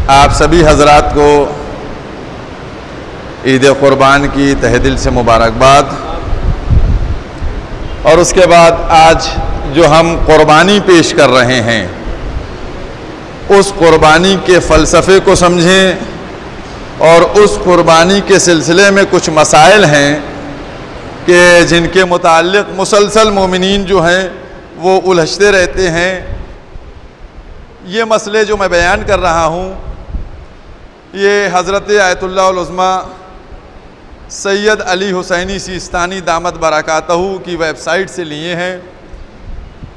آپ سبھی حضرات کو عید قربان کی تہہ دل سے مبارکباد۔ اور اس کے بعد آج جو ہم قربانی پیش کر رہے ہیں اس قربانی کے فلسفے کو سمجھیں، اور اس قربانی کے سلسلے میں کچھ مسائل ہیں کہ جن کے متعلق مسلسل مومنین جو ہیں وہ الجھتے رہتے ہیں۔ یہ مسئلے جو میں بیان کر رہا ہوں یہ حضرت آیت اللہ العظمی سید علی حسینی سیستانی دامت برکاتہ کی ویب سائٹ سے لیے ہیں،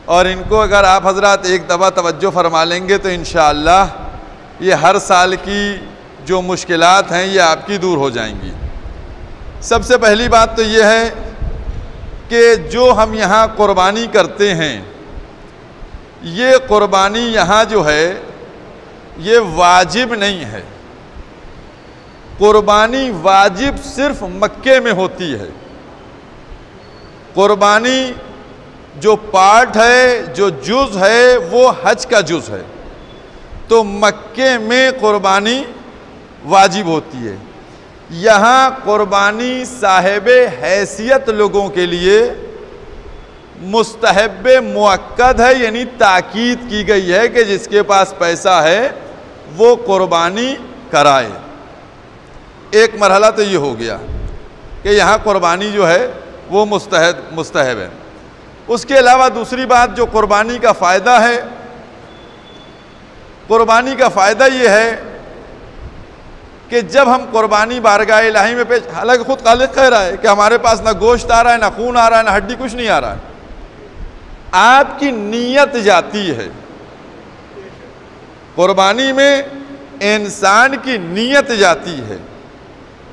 اور ان کو اگر آپ حضرات ایک دفعہ توجہ فرما لیں گے تو انشاءاللہ یہ ہر سال کی جو مشکلات ہیں یہ آپ کی دور ہو جائیں گی۔ سب سے پہلی بات تو یہ ہے کہ جو ہم یہاں قربانی کرتے ہیں یہ قربانی یہاں جو ہے یہ واجب نہیں ہے۔ قربانی واجب صرف مکے میں ہوتی ہے۔ قربانی جو پارٹ ہے، جو جز ہے، وہ حج کا جز ہے، تو مکے میں قربانی واجب ہوتی ہے۔ یہاں قربانی صاحب حیثیت لوگوں کے لیے مستحب مؤکد ہے، یعنی تاکید کی گئی ہے کہ جس کے پاس پیسہ ہے وہ قربانی کرائے۔ ایک مرحلہ تو یہ ہو گیا کہ یہاں قربانی جو ہے وہ مستحب ہے۔ اس کے علاوہ دوسری بات جو قربانی کا فائدہ ہے، قربانی کا فائدہ یہ ہے کہ جب ہم قربانی بارگاہ الہی میں پیش، حالانکہ خود خالق کہہ رہا ہے کہ ہمارے پاس نہ گوشت آ رہا ہے، نہ خون آ رہا ہے، نہ ہڈی، کچھ نہیں آ رہا ہے، آپ کی نیت جاتی ہے۔ قربانی میں انسان کی نیت جاتی ہے،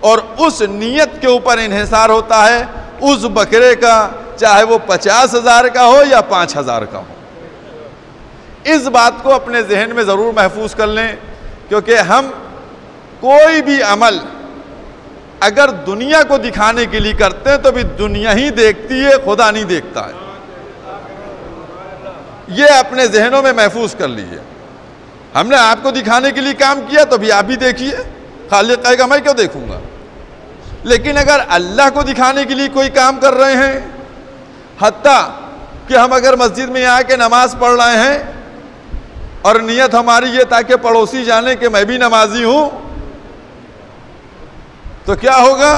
اور اس نیت کے اوپر انحصار ہوتا ہے اس بکرے کا، چاہے وہ 50,000 کا ہو یا 5,000 کا ہو۔ اس بات کو اپنے ذہن میں ضرور محفوظ کر لیں، کیونکہ ہم کوئی بھی عمل اگر دنیا کو دکھانے کے لیے کرتے ہیں تو بھی دنیا ہی دیکھتی ہے، خدا نہیں دیکھتا ہے۔ یہ اپنے ذہنوں میں محفوظ کر لیجئے۔ ہم نے آپ کو دکھانے کے لیے کام کیا تو بھی آپ بھی دیکھیے، خالق کہے گا میں کیوں دیکھوں گا۔ لیکن اگر اللہ کو دکھانے کے لیے کوئی کام کر رہے ہیں، حتیٰ کہ ہم اگر مسجد میں آ کے نماز پڑھ رہے ہیں اور نیت ہماری یہ تاکہ پڑوسی جانے کہ میں بھی نمازی ہوں، تو کیا ہوگا؟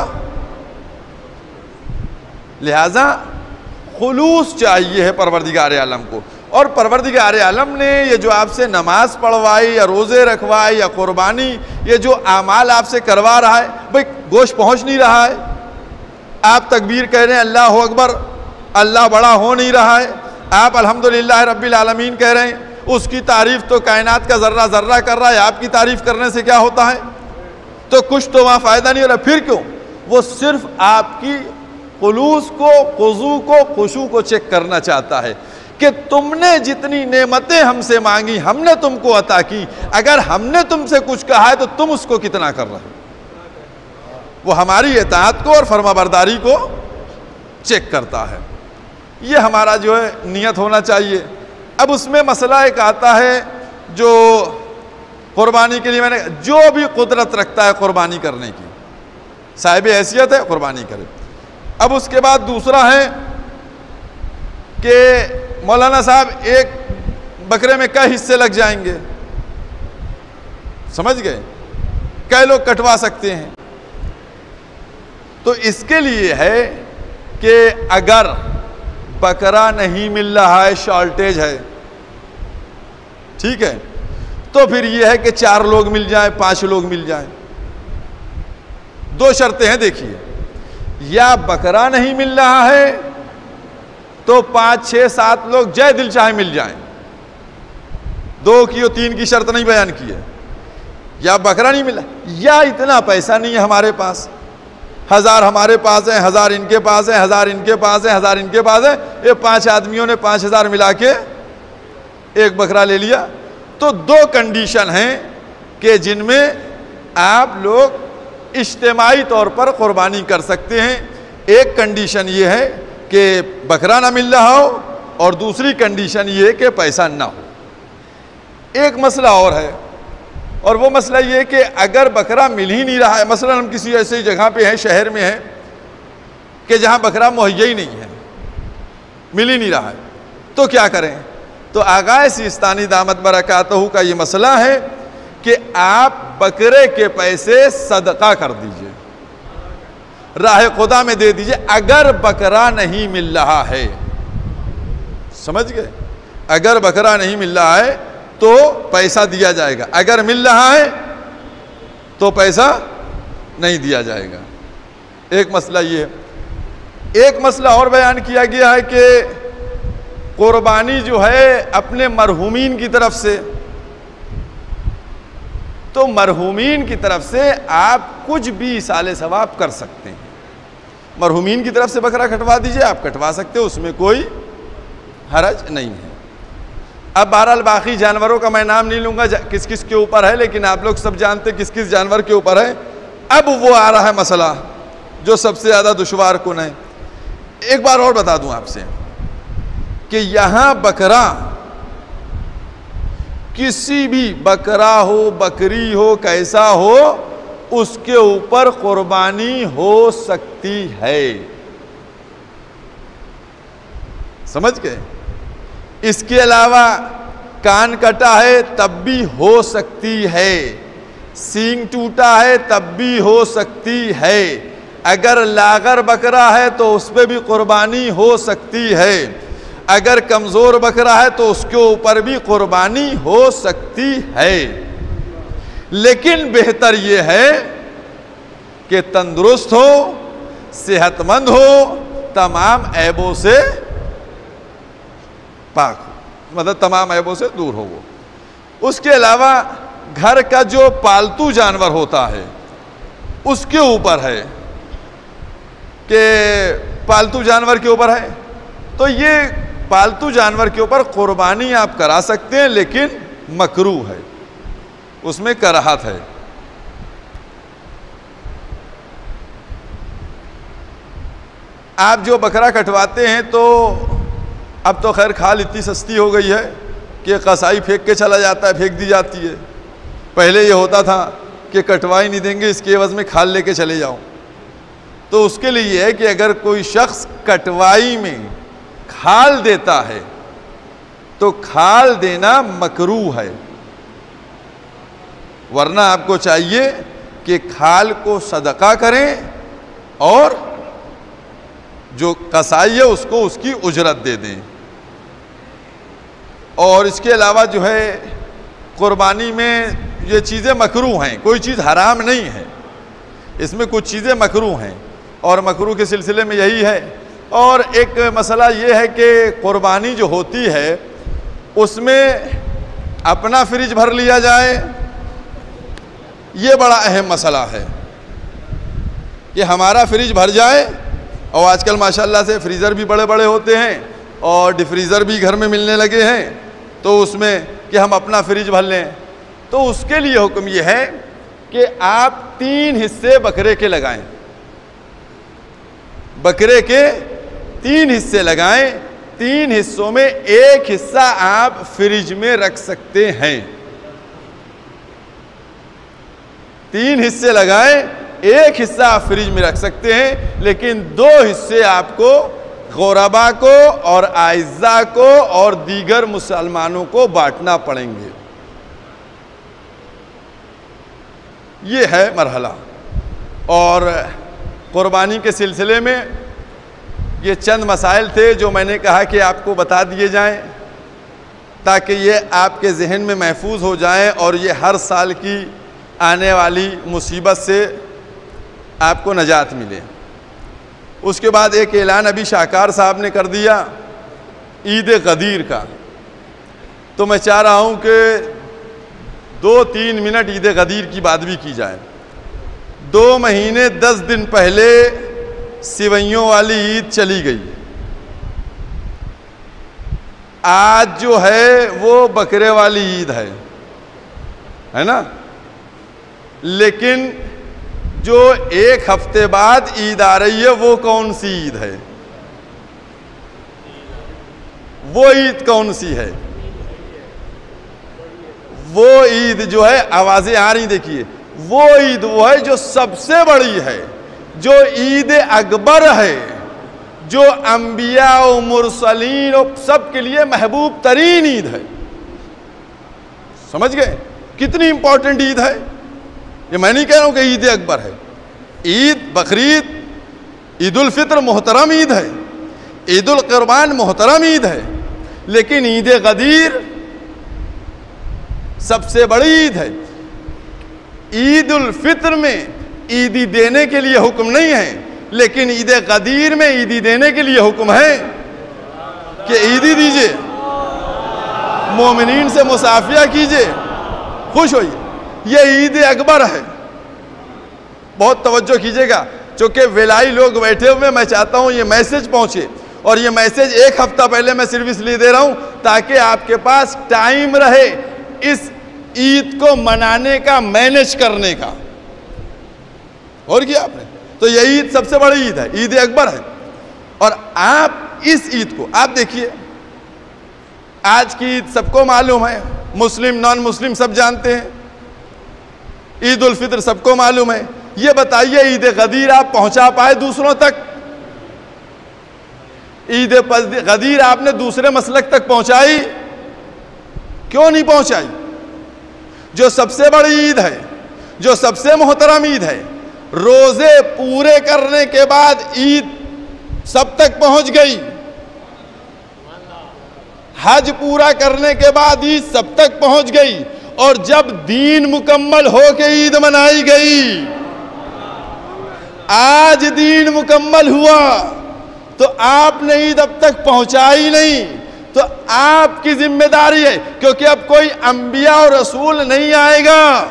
لہذا خلوص چاہیے ہے پروردگار عالم کو، اور پروردگار عالم نے یہ جو آپ سے نماز پڑھوائی یا روزے رکھوائی یا قربانی، یہ جو اعمال آپ سے کروا رہا ہے، بھئی گوشت پہنچ نہیں رہا ہے، آپ تکبیر کہہ رہے ہیں اللہ اکبر، اللہ بڑا ہو نہیں رہا ہے، آپ الحمدللہ رب العالمین کہہ رہے ہیں، اس کی تعریف تو کائنات کا ذرہ ذرہ کر رہا ہے، آپ کی تعریف کرنے سے کیا ہوتا ہے؟ تو کچھ تو وہاں فائدہ نہیں ہو رہا۔ پھر کیوں؟ وہ صرف آپ کی خلوص کو، خضوع کو، خشوع کو چیک کرنا چاہتا ہے کہ تم نے جتنی نعمتیں ہم سے مانگی ہم نے تم کو عطا کی، اگر ہم نے تم سے کچھ کہا ہے تو تم اس کو کتنا کر رہے ہو۔ وہ ہماری اطاعت کو اور فرما برداری کو چیک کرتا ہے۔ یہ ہمارا جو ہے نیت ہونا چاہیے۔ اب اس میں مسئلہ ایک آتا ہے جو قربانی کے لیے میں نے جو بھی قدرت رکھتا ہے قربانی کرنے کی، صاحب حیثیت ہے، قربانی کرے۔ اب اس کے بعد دوسرا ہے کہ مولانا صاحب ایک بکرے میں کئی حصے لگ جائیں گے، سمجھ گئے؟ کئی لوگ کٹوا سکتے ہیں۔ تو اس کے لیے ہے کہ اگر بکرا نہیں مل رہا ہے، شارٹیج ہے، ٹھیک ہے، تو پھر یہ ہے کہ 4 لوگ مل جائیں، 5 لوگ مل جائیں۔ 2 شرطیں ہیں، دیکھیے، یا بکرا نہیں مل رہا ہے تو 5، 6، 7 لوگ جے دل چاہے مل جائیں، 2 کی اور 3 کی شرط نہیں بیان کی ہے۔ یا بکرا نہیں ملا، یا اتنا پیسہ نہیں ہے ہمارے پاس، 1000 ہمارے پاس ہیں، 1000 ان کے پاس ہیں، 1000 ان کے پاس ہیں، 1000 ان کے پاس ہیں، یہ 5 آدمیوں نے 5000 ملا کے ایک بکرا لے لیا۔ تو 2 کنڈیشن ہیں کہ جن میں آپ لوگ اجتماعی طور پر قربانی کر سکتے ہیں۔ ایک کنڈیشن یہ ہے کہ بکرا نہ مل رہا ہو، اور دوسری کنڈیشن یہ ہے کہ پیسہ نہ ہو۔ ایک مسئلہ اور ہے اور وہ مسئلہ یہ کہ اگر بکرا مل ہی نہیں رہا ہے، مثلا ہم کسی ایسی جگہ پہ ہیں، شہر میں ہیں کہ جہاں بکرا مہیا ہی نہیں ہے، مل ہی نہیں رہا ہے، تو کیا کریں؟ تو آغا سیستانی دامت برکاتہ کا یہ مسئلہ ہے کہ آپ بکرے کے پیسے صدقہ کر دیجئے، راہ خدا میں دے دیجئے اگر بکرا نہیں مل رہا ہے. سمجھ گئے؟ اگر بکرا نہیں مل رہا ہے تو پیسہ دیا جائے گا، اگر مل رہا ہے تو پیسہ نہیں دیا جائے گا. ایک مسئلہ یہ ہے. ایک مسئلہ اور بیان کیا گیا ہے کہ قربانی جو ہے اپنے مرحومین کی طرف سے، تو مرحومین کی طرف سے آپ کچھ بھی ایصال ثواب کر سکتے ہیں. مرحومین کی طرف سے بکرا کٹوا دیجئے، آپ کٹوا سکتے ہو، اس میں کوئی حرج نہیں ہے. اب بہرحال باقی جانوروں کا میں نام نہیں لوں گا کس کس کے اوپر ہے، لیکن آپ لوگ سب جانتے کس کس جانور کے اوپر ہے. اب وہ آ رہا ہے مسئلہ جو سب سے زیادہ دشوار کن ہے. ایک بار اور بتا دوں آپ سے کہ یہاں بکرا، کسی بھی بکرا ہو، بکری ہو، کیسا ہو، اس کے اوپر قربانی ہو سکتی ہے. سمجھ گئے؟ اس کے علاوہ کان کٹا ہے تب بھی ہو سکتی ہے، سینگ ٹوٹا ہے تب بھی ہو سکتی ہے، اگر لاغر بکرا ہے تو اس پہ بھی قربانی ہو سکتی ہے، اگر کمزور بکرا ہے تو اس کے اوپر بھی قربانی ہو سکتی ہے. لیکن بہتر یہ ہے کہ تندرست ہو، صحت مند ہو، تمام عیبوں سے پاک ہو، مطلب تمام عیبوں سے دور ہو وہ. اس کے علاوہ گھر کا جو پالتو جانور ہوتا ہے اس کے اوپر ہے کہ پالتو جانور کے اوپر ہے، تو یہ پالتو جانور کے اوپر قربانی آپ کرا سکتے ہیں، لیکن مکروہ ہے، اس میں کراہت ہے. آپ جو بکرا کٹواتے ہیں تو اب تو خیر کھال اتنی سستی ہو گئی ہے کہ قصائی پھینک کے چلا جاتا ہے، پھینک دی جاتی ہے. پہلے یہ ہوتا تھا کہ کٹوائی نہیں دیں گے، اس کے عوض میں کھال لے کے چلے جاؤ. تو اس کے لیے یہ ہے کہ اگر کوئی شخص کٹوائی میں کھال دیتا ہے تو کھال دینا مکروہ ہے، ورنہ آپ کو چاہیے کہ کھال کو صدقہ کریں اور جو قصائی ہے اس کو اس کی اجرت دے دیں. اور اس کے علاوہ جو ہے قربانی میں یہ چیزیں مکروہ ہیں، کوئی چیز حرام نہیں ہے، اس میں کچھ چیزیں مکروہ ہیں، اور مکروہ کے سلسلے میں یہی ہے. اور ایک مسئلہ یہ ہے کہ قربانی جو ہوتی ہے اس میں اپنا فریج بھر لیا جائے، یہ بڑا اہم مسئلہ ہے کہ ہمارا فریج بھر جائے. اور آج کل ماشاءاللہ سے فریزر بھی بڑے بڑے ہوتے ہیں اور ڈیفریزر بھی گھر میں ملنے لگے ہیں، تو اس میں کہ ہم اپنا فریج بھر لیں. تو اس کے لیے حکم یہ ہے کہ آپ 3 حصے بکرے کے لگائیں، بکرے کے 3 حصے لگائیں. 3 حصوں میں ایک حصہ آپ فریج میں رکھ سکتے ہیں. 3 حصے لگائیں، ایک حصہ آپ فریج میں رکھ سکتے ہیں، لیکن 2 حصے آپ کو غربا کو اور اعزاء کو اور دیگر مسلمانوں کو بانٹنا پڑیں گے. یہ ہے مرحلہ. اور قربانی کے سلسلے میں یہ چند مسائل تھے جو میں نے کہا کہ آپ کو بتا دیے جائیں تاکہ یہ آپ کے ذہن میں محفوظ ہو جائیں اور یہ ہر سال کی آنے والی مصیبت سے آپ کو نجات ملے. اس کے بعد ایک اعلان ابھی شاہکار صاحب نے کر دیا عید غدیر کا، تو میں چاہ رہا ہوں کہ 2-3 منٹ عید غدیر کی بات بھی کی جائے. 2 مہینے 10 دن پہلے سوئیوں والی عید چلی گئی. آج جو ہے وہ بکرے والی عید ہے نا، لیکن جو 1 ہفتے بعد عید آ رہی ہے وہ کون سی عید ہے؟ وہ عید کون سی ہے؟ وہ عید جو ہے، آوازیں آ رہی دیکھیے، وہ عید وہ ہے جو سب سے بڑی ہے، جو عید اکبر ہے، جو انبیاء و مرسلین و سب کے لیے محبوب ترین عید ہے. سمجھ گئے کتنی امپورٹنٹ عید ہے؟ یہ میں نہیں کہہ رہا ہوں کہ عید اکبر ہے. عید بقرعید، عید الفطر محترم عید ہے، عید القربان محترم عید ہے، لیکن عید غدیر سب سے بڑی عید ہے. عید الفطر میں عیدی دینے کے لیے حکم نہیں ہے، لیکن عید غدیر میں عیدی دینے کے لیے حکم ہے کہ عیدی دیجئے، مومنین سے مصافحہ کیجئے، خوش ہوئیے. یہ عید اکبر ہے. بہت توجہ کیجئے گا، چونکہ ولائی لوگ بیٹھے ہوئے، میں چاہتا ہوں یہ میسج پہنچے، اور یہ میسج ایک ہفتہ پہلے میں صرف اس لیے دے رہا ہوں تاکہ آپ کے پاس ٹائم رہے اس عید کو منانے کا، مینج کرنے کا. اور کیا آپ نے؟ تو یہ عید سب سے بڑی عید ہے، عید اکبر ہے. اور آپ اس عید کو، آپ دیکھیے آج کی عید سب کو معلوم ہے، مسلم نان مسلم سب جانتے ہیں. عید الفطر سب کو معلوم ہے. یہ بتائیے عید غدیر آپ پہنچا پائے دوسروں تک؟ عید غدیر آپ نے دوسرے مسلک تک پہنچائی؟ کیوں نہیں پہنچائی؟ جو سب سے بڑی عید ہے، جو سب سے محترم عید ہے، روزے پورے کرنے کے بعد عید سب تک پہنچ گئی. حج پورا کرنے کے بعد عید سب تک پہنچ گئی. اور جب دین مکمل ہو کے عید منائی گئی، آج دین مکمل ہوا تو آپ نے عید اب تک پہنچائی نہیں. تو آپ کی ذمہ داری ہے، کیونکہ اب کوئی انبیاء اور رسول نہیں آئے گا،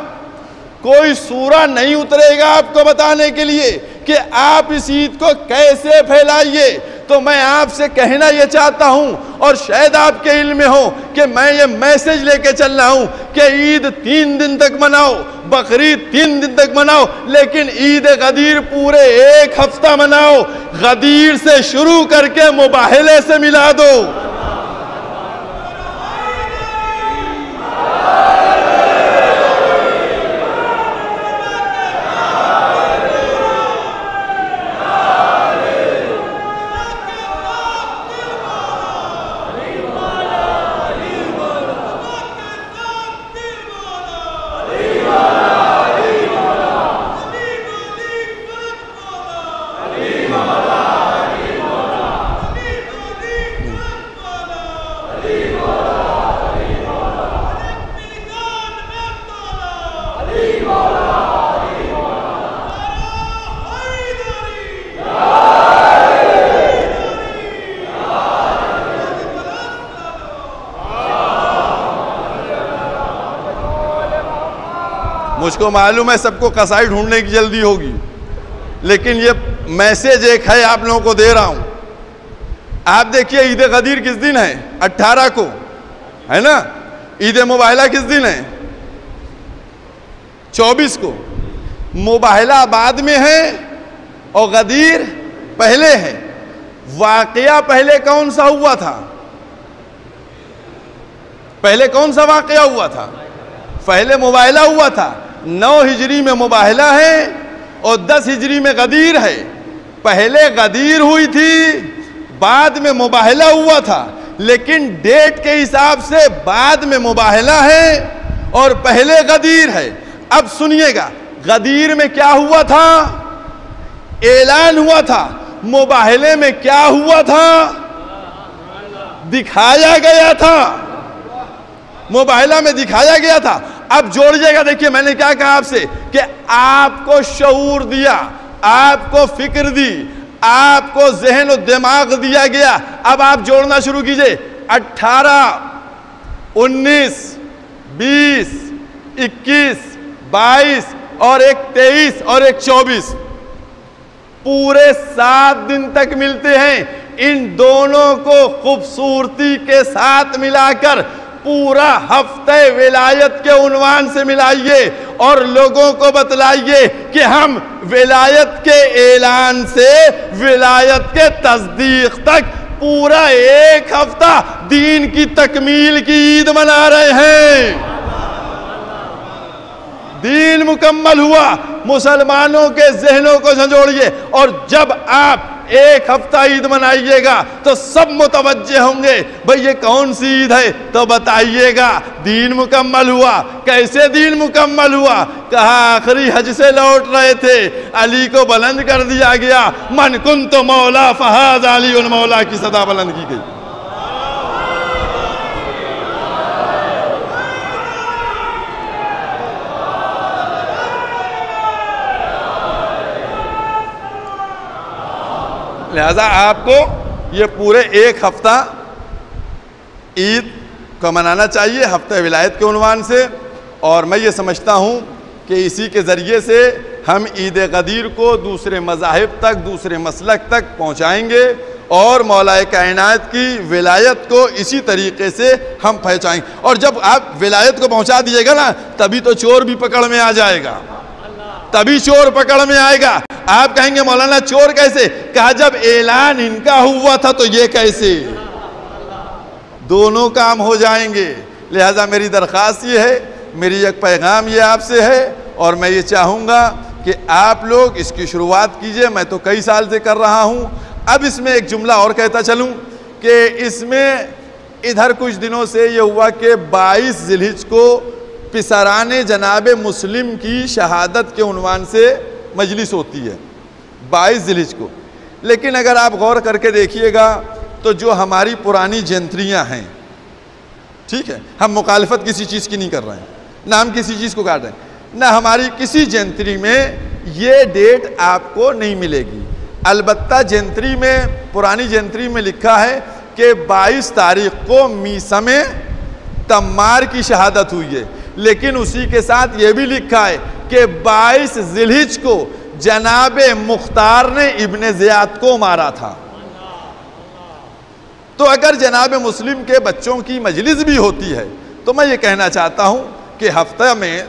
کوئی سورہ نہیں اترے گا آپ کو بتانے کے لیے کہ آپ اس عید کو کیسے پھیلائیے. تو میں آپ سے کہنا یہ چاہتا ہوں، اور شاید آپ کے علم میں ہو کہ میں یہ میسج لے کے چل رہا ہوں کہ عید 3 دن تک مناؤ، بقرعید 3 دن تک مناؤ، لیکن عید غدیر پورے 1 ہفتہ مناؤ. غدیر سے شروع کر کے مباہلے سے ملا دو. مجھ کو معلوم ہے سب کو قصائی ڈھونڈنے کی جلدی ہوگی، لیکن یہ میسج ایک ہے آپ لوگوں کو دے رہا ہوں. آپ دیکھیے عید غدیر کس دن ہے؟ 18 کو ہے نا. عید مباہلہ کس دن ہے؟ 24 کو. مباہلہ بعد میں ہے اور غدیر پہلے ہے. واقعہ پہلے کون سا ہوا تھا؟ پہلے کون سا واقعہ ہوا تھا؟ پہلے مباہلہ ہوا تھا. 9 ہجری میں مباہلہ ہے اور 10 ہجری میں غدیر ہے. پہلے غدیر ہوئی تھی، بعد میں مباہلہ ہوا تھا، لیکن ڈیٹ کے حساب سے بعد میں مباہلہ ہے اور پہلے غدیر ہے. اب سنیے گا، غدیر میں کیا ہوا تھا؟ اعلان ہوا تھا. مباہلے میں کیا ہوا تھا؟ دکھایا گیا تھا. مباہلہ میں دکھایا گیا تھا. اب جوڑیے گا، دیکھیے میں نے کیا کہا آپ سے کہ آپ کو شعور دیا، آپ کو فکر دی، آپ کو ذہن و دماغ دیا گیا. اب آپ جوڑنا شروع کیجئے. 18 19 20 21 22 اور ایک 23 اور ایک 24، پورے 7 دن تک ملتے ہیں. ان دونوں کو خوبصورتی کے ساتھ ملا کر پورا ہفتہ ولایت کے عنوان سے ملائیے اور لوگوں کو بتلائیے کہ ہم ولایت کے اعلان سے ولایت کے تصدیق تک پورا 1 ہفتہ دین کی تکمیل کی عید منا رہے ہیں. دین مکمل ہوا. مسلمانوں کے ذہنوں کو جھنجھوڑیے, اور جب آپ ایک ہفتہ عید منائیے گا تو سب متوجہ ہوں گے بھئی یہ کون سی عید ہے, تو بتائیے گا دین مکمل ہوا. کیسے دین مکمل ہوا؟ کہا آخری حج سے لوٹ رہے تھے, علی کو بلند کر دیا گیا, من کنت مولا فہذا علی مولا کی صدا بلند کی گئی. لہذا آپ کو یہ پورے ایک ہفتہ عید کو منانا چاہیے ہفتہ ولایت کے عنوان سے. اور میں یہ سمجھتا ہوں کہ اسی کے ذریعے سے ہم عید غدیر کو دوسرے مذاہب تک, دوسرے مسلک تک پہنچائیں گے, اور مولا کائنات کی ولایت کو اسی طریقے سے ہم پہنچائیں گے. اور جب آپ ولایت کو پہنچا دیے گا نا, تبھی تو چور بھی پکڑ میں آ جائے گا, تبھی چور پکڑ میں آئے گا. آپ کہیں گے مولانا چور کیسے؟ کہا جب اعلان ان کا ہوا تھا تو یہ کیسے؟ دونوں کام ہو جائیں گے. لہذا میری درخواست یہ ہے, میری ایک پیغام یہ آپ سے ہے, اور میں یہ چاہوں گا کہ آپ لوگ اس کی شروعات کیجئے. میں تو کئی سال سے کر رہا ہوں. اب اس میں ایک جملہ اور کہتا چلوں کہ اس میں ادھر کچھ دنوں سے یہ ہوا کہ 22 ذی الحجہ کو پسران جناب مسلم کی شہادت کے عنوان سے مجلس ہوتی ہے 22 ذی الحجہ کو. لیکن اگر آپ غور کر کے دیکھیے گا تو جو ہماری پرانی جنتریاں ہیں, ٹھیک ہے, ہم مخالفت کسی چیز کی نہیں کر رہے ہیں, نہ ہم کسی چیز کو کاٹ رہے ہیں, نہ ہماری کسی جنتری میں یہ ڈیٹ آپ کو نہیں ملے گی. البتہ جنتری میں, پرانی جنتری میں لکھا ہے کہ 22 تاریخ کو میسم تمار کی شہادت ہوئی ہے. لیکن اسی کے ساتھ یہ بھی لکھا ہے کہ 22 ذی الحجہ کو جناب مختار نے ابن زیاد کو مارا تھا. تو اگر جناب مسلم کے بچوں کی مجلس بھی ہوتی ہے تو میں یہ کہنا چاہتا ہوں کہ ہفتہ میں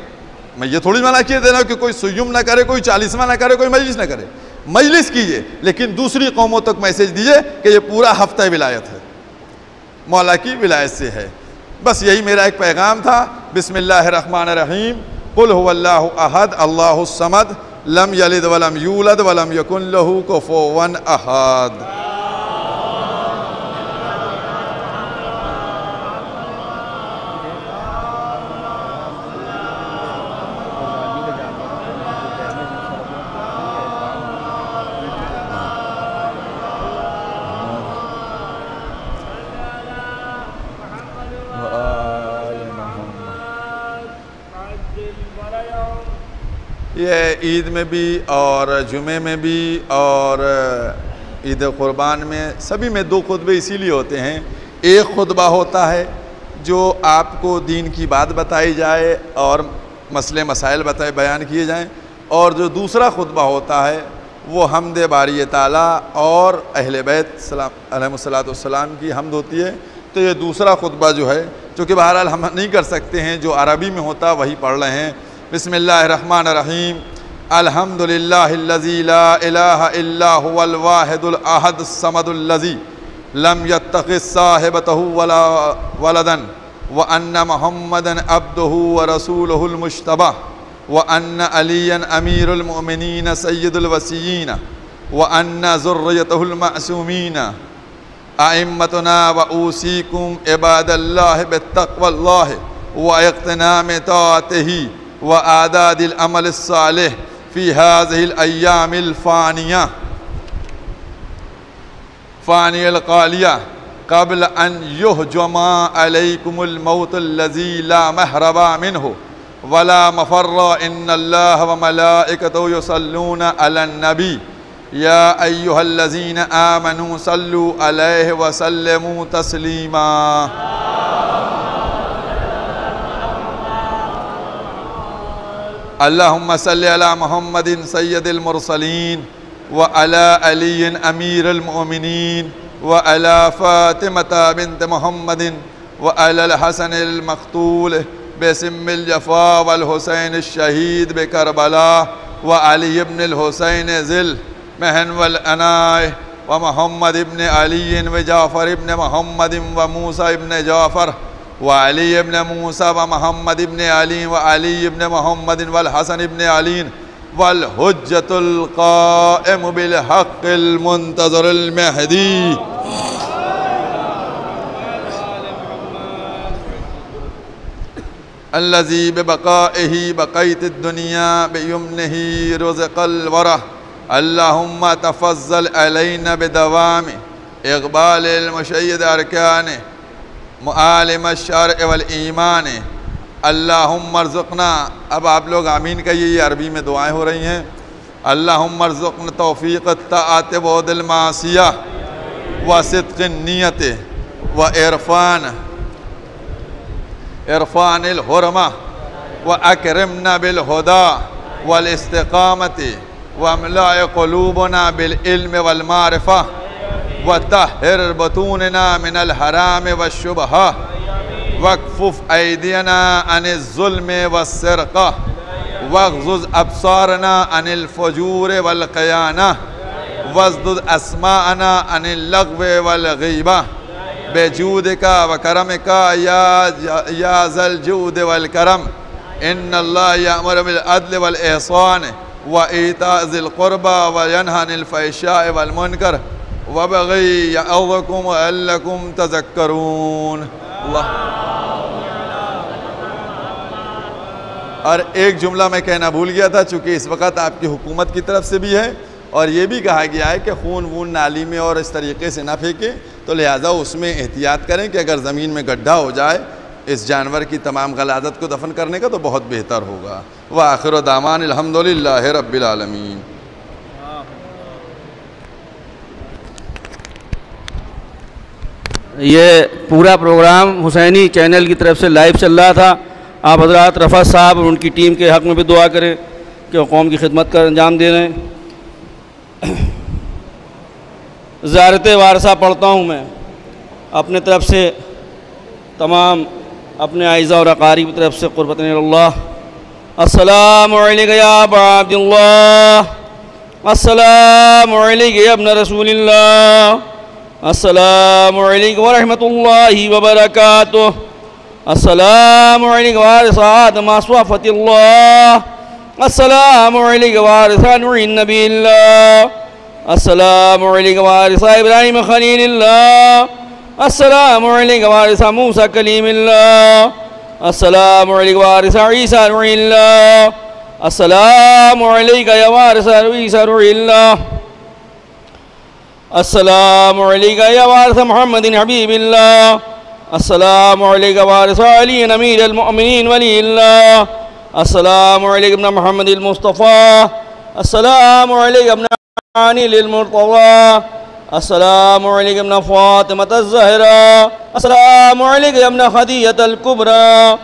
یہ تھوڑی منع کیے دینا کہ کوئی سیوم نہ کرے, کوئی 40واں نہ کرے, کوئی مجلس نہ کرے. مجلس کیجئے, لیکن دوسری قوموں تک میسیج دیجئے کہ یہ پورا ہفتہ ولایت ہے, مولا کی ولایت سے ہے. بس یہی میرا ایک پیغام تھا. بسم اللہ الرحمن الرحیم. قل هو اللہ احد اللہ الصمد لم یلد ولم یولد ولم یکن لہ کفوا احد. یہ عید میں بھی اور جمعے میں بھی اور عید قربان میں سبھی میں 2 خطبے اسی لیے ہوتے ہیں. ایک خطبہ ہوتا ہے جو آپ کو دین کی بات بتائی جائے اور مسئلے مسائل بیان کیے جائیں, اور جو دوسرا خطبہ ہوتا ہے وہ حمد باری تعالیٰ اور اہل بیت علیہ السلام کی حمد ہوتی ہے. تو یہ دوسرا خطبہ جو ہے, چونکہ بہرحال ہم نہیں کر سکتے ہیں, جو عربی میں ہوتا وہی پڑھ رہے ہیں. بسم اللہ الرحمن الرحیم. الحمدللہ الذی لا الہ الا هو الواحد الاحد الصمد الذی لم يتخذ صاحبتہ ولا ولدا وان محمدا عبدہ ورسولہ المجتبی وان علیٰ امیر المؤمنین سید الوصیین وان ذریتہ المعصومین. ائمتنا واوصیکم عباد اللہ بتقوی اللہ واغتنام طاعتہ وآداد العمل الصالح فی هذه الایام الفانیہ القالیہ قبل ان یہجم علیکم الموت الذی لا محرب منہ ولا مفر ان اللہ وملائکتہ یصلون علی النبی یا ایہا الذین آمنوا صلوا علیہ وسلموا تسلیما. اللہم صلی علی محمد سید المرسلین وعلی علی امیر المؤمنین وعلی فاطمہ بنت محمد وعلی الحسن المقتول بسم الجفا والحسین الشہید بکربلا وعلی ابن الحسین ذی المحن والعناء ومحمد ابن علی وجعفر ابن محمد وموسیٰ ابن جعفر وعلی ابن موسیٰ ومحمد ابن علی وعلی ابن محمد والحسن ابن علی والحجة القائم بالحق المنتظر المہدی الذي ببقائه بقيت الدنيا بيمنه رزق الورى اللهم تفضل علينا بدوام اقبال المشيد اركانه معالم الشرع والایمان اللہم ارزقنا. اب آپ لوگ آمین کہیے، یہ عربی میں دعائیں ہو رہی ہیں. اللہم ارزقنا توفیق الطاعت وبعد المعصیہ وصدق النیت وعرفان الحرمہ واکرمنا بالہدى والاستقامت واملأ قلوبنا بالعلم والمعرفہ وطہر بطوننا من الحرام والشبہہ واکفف ایدینا عن الظلم والسرقہ واغضض ابصارنا عن الفجور والخیانہ واسدد اسماعنا عن اللغو والغیبہ بجودک وکرمک یا ذا الجود والکرم. ان اللہ یأمر بالعدل والإحسان وإیتاء ذی القربى وینہی عن الفحشاء والمنکر وبغی یعظکم لعلکم تذکرون. اللہ. اور ایک جملہ میں کہنا بھول گیا تھا، چونکہ اس وقت آپ کی حکومت کی طرف سے بھی ہے اور یہ بھی کہا گیا ہے کہ خون وون نالی میں اور اس طریقے سے نہ پھینکیں، تو لہٰذا اس میں احتیاط کریں کہ اگر زمین میں گڈھا ہو جائے اس جانور کی تمام غلاظت کو دفن کرنے کا تو بہت بہتر ہوگا. وآخر دعوان الحمدللہ رب العالمین. یہ پورا پروگرام حسینی چینل کی طرف سے لائیو چل رہا تھا. آپ حضرات رفعت صاحب اور ان کی ٹیم کے حق میں بھی دعا کریں کہ وہ قوم کی خدمت کا انجام دے رہے ہیں. زیارت وارثہ پڑھتا ہوں میں اپنے طرف سے، تمام اپنے اعزاء اور اقارب کی طرف سے قربتاً اللہ. السلام علیکم یا ابا عبد اللہ، السلام علیکم یا ابن رسول اللہ، السلام علیکم ورحمۃ اللہ وبرکاتہ، السلام علیکم وارث آدم صفوت اللہ، السلام علیکم وارث نوح النبی اللہ، السلام علیکم وارث ابراہیم خلیل اللہ، السلام علیکم وارث موسیٰ کلیم اللہ، السلام علیکم وارث عیسیٰ روح اللہ، السلام علیکم یا وارث عیسیٰ روح اللہ، السلام علیکم یا وارث محمد حبیب اللہ، السلام علیکم وارث علی امیر المؤمنین ولی اللہ، السلام علیکم محمد المصطفیٰ، السلام علیکم علی المرتضی، السلام علیکم فاطمة الزہرا، السلام علیکم خدیجۃ الکبریٰ،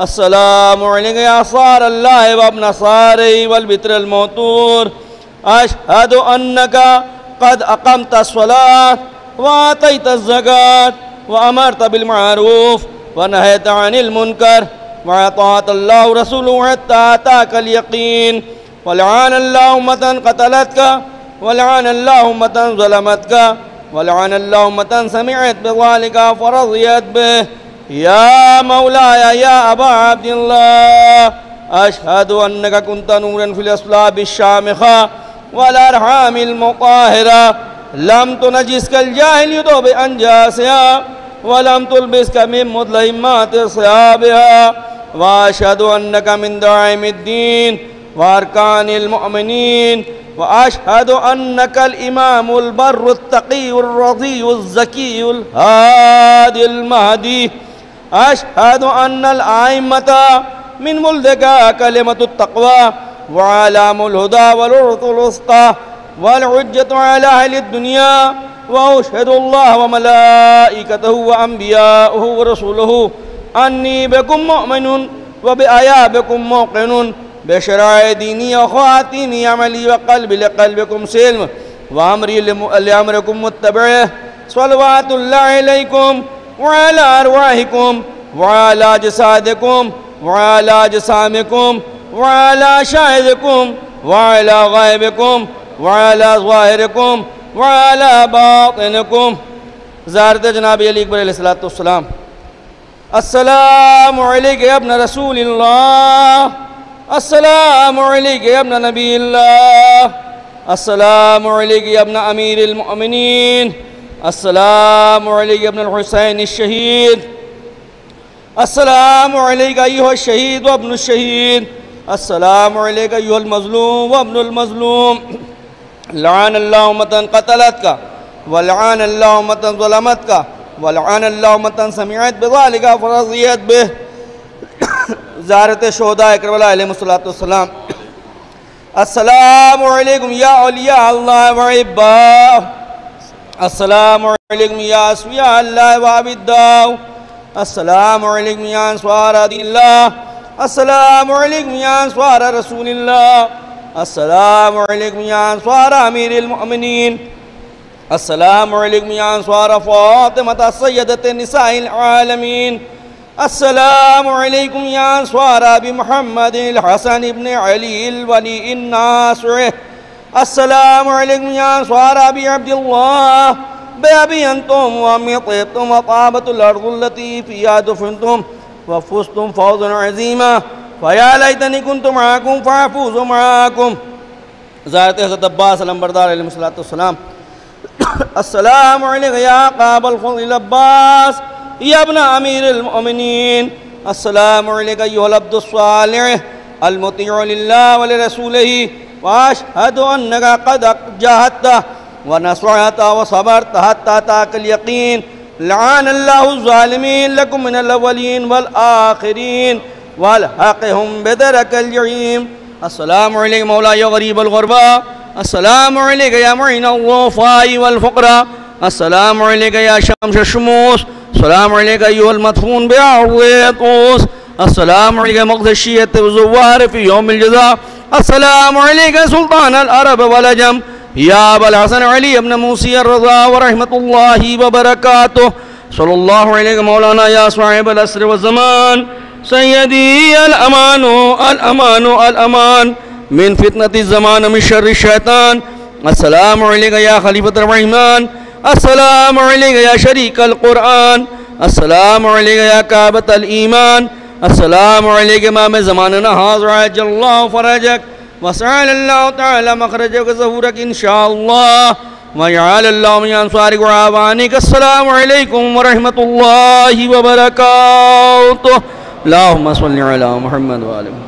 السلام علیکم یا صار اللہ وابن صارِ والبتر الموتور، اشہد انک قد اقمت الصلاة وآتیت الزکاة وأمرت بالمعروف ونهيت عن المنكر وأطاعت الله ورسوله حتى أتاك اليقين، ولعن الله أمة قتلتك ولعن الله أمة ظلمتك ولعن الله أمة سمعت بذلك فرضيت به. يا مولاي يا أبا عبد الله، أشهد أنك كنت نورا في الأصلاب الشامخة والأرحام المطاهرة، لم تنجسك الجاهلية بأنجاسها ولم تلبسك من مظلمات صيابها، وأشهد أنك من دعائم الدين وأركان المؤمنين، وأشهد أنك الإمام البر التقي الرضي الزكي الهادي المهدي، أشهد أن الأئمة من ملدك كلمة التقوى وعلام الهدى والعروة الوسطى والحجة على أهل الدنيا، وأشهد الله وملائكته وأنبياءه ورسوله أني بكم مؤمن وبآيابكم موقن بشرائع ديني وخواتيم عملي وقلبي لقلبكم سلم وأمري لأمركم متبعه، صلوات الله عليكم وعلى أرواحكم وعلى جسادكم وعلى أجسامكم وعلى شاهدكم وعلى غائبكم وعلى ظاهركم وعلى باطنكم. زیارت جناب علی اکبر علیہ السلام. السلام علیک یا ابن رسول اللہ، السلام علیک یا ابن نبی اللہ، السلام علیک یا ابن امیر المؤمنین، السلام علیک یا ابن الحسین الشہید، السلام علیک ایہا الشہید و ابن الشہید، السلام علیک ایہا المظلوم و ابن المظلوم، لعن اللہ امتاً قتلت کا ولعن اللہ امتاً ظلمت کا ولعن اللہ امتاً سمعت بذالک فرضیت بہ. زیارت شہداء کربلا علیہ السلام. السلام علیکم یا اولیاء اللہ و عباہ، السلام علیکم یا اسفیاء اللہ و عبداہ، السلام علیکم یا انصار دین اللہ، السلام علیکم یا انصار رسول اللہ، السلام علیکم یا انصار امیر المؤمنین، السلام علیکم یا انصار فاطمة سیدۃ نساء العالمین، السلام علیکم یا انصار ابی محمد الحسن ابن علی الولی الناصر، السلام علیکم یا انصار ابی عبداللہ بأبی انتم وأمی طیبتم وطابت الارض التي فيها دفنتم وفزتم فوزا عظیما فیا لیتنی کنت معاکم فأفوز معاکم. زیارت حضرت عباس علمبردار علیہ السلام. السلام علیکم یا قابل الفضل عباس یا ابن امیر المؤمنین، السلام علیکم ایہا العبد الصالح المطیع للہ ولرسولہ واشہد انکا قد جاہدت ونصرت وصبرت حتی اتاک الیقین، لعن اللہ الظالمین لکم من الاولین والآخرین والحقہم بدرک الجحیم. السلام علیکم مولا یا غریب الغرباء، السلام علیکم یا معین الضعفاء والفقراء، السلام علیکم یا شمس الشموس، السلام علیکم ایہا المدفون بعرض طوس، السلام علیکم مقضی الشیعۃ والزوار فی یوم الجزاء، السلام علیکم سلطان العرب والعجم یا ابا الحسن علی ابن موسی الرضا ورحمت اللہ وبرکاتہ. صلی اللہ علیہ مولانا یا صاحب العصر والزمان سیدی الامان الامان الامان من فتنة الزمان من شر الشیطان. السلام علیکم یا خلیفۃ الرحمن، السلام علیکم یا شریک القرآن، السلام علیکم یا کعبۃ الایمان، السلام علیکم امام زماننا حاضر عجل اللہ فرجک وسعال اللہ تعالی مخرجک ظہورک انشاءاللہ وجعل اللہ من انصارک وعوانک. السلام علیکم ورحمت اللہ وبرکاتہ. اللہم صلی علی محمد وآلہ محمد.